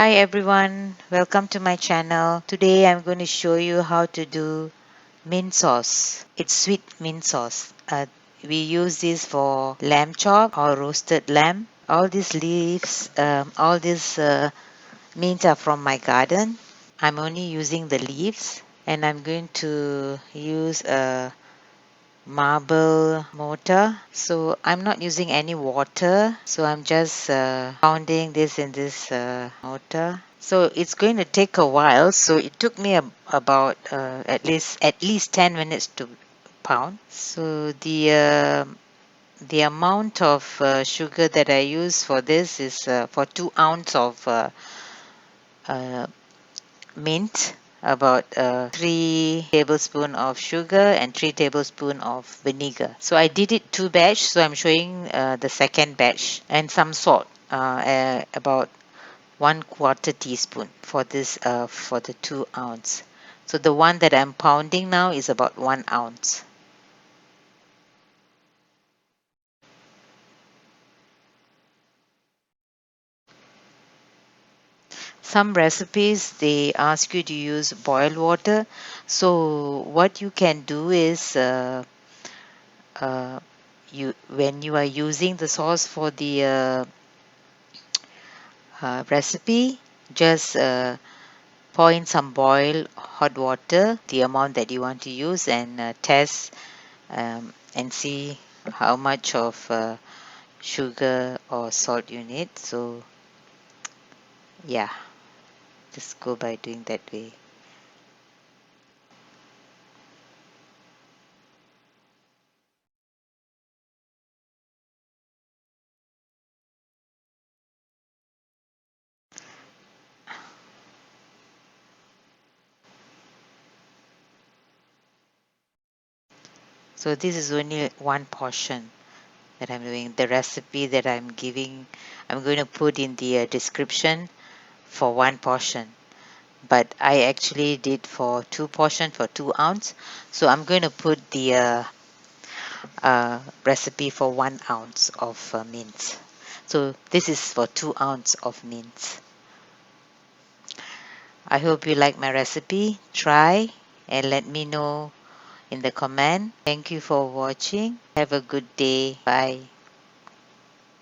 Hi everyone, welcome to my channel. Today I'm going to show you how to do mint sauce. It's sweet mint sauce. We use this for lamb chop or roasted lamb. All these leaves, all these mint are from my garden. I'm only using the leaves and I'm going to use a marble mortar. So I'm not using any water. So I'm just pounding this in this mortar. So it's going to take a while. So it took me about at least 10 minutes to pound. So the amount of sugar that I use for this is for 2 ounce of uh, mint, about 3 tablespoons of sugar and 3 tablespoons of vinegar. So I did it 2 batch, so I'm showing the second batch, and some salt, about 1/4 teaspoon for this for the 2 ounce. So the one that I'm pounding now is about 1 ounce. Some recipes they ask you to use boiled water. So what you can do is uh, you when you are using the sauce for the recipe, just pour in some boiled hot water, the amount that you want to use, and test and see how much of sugar or salt you need. So yeah, just go by doing that way. So this is only one portion that I'm doing. The recipe that I'm giving, I'm going to put in the description for one portion. But I actually did for 2 portion for 2 ounce. So I'm going to put the recipe for 1 ounce of mince. So this is for 2 ounce of mince. I hope you like my recipe. Try and let me know in the comment. Thank you for watching. Have a good day. Bye.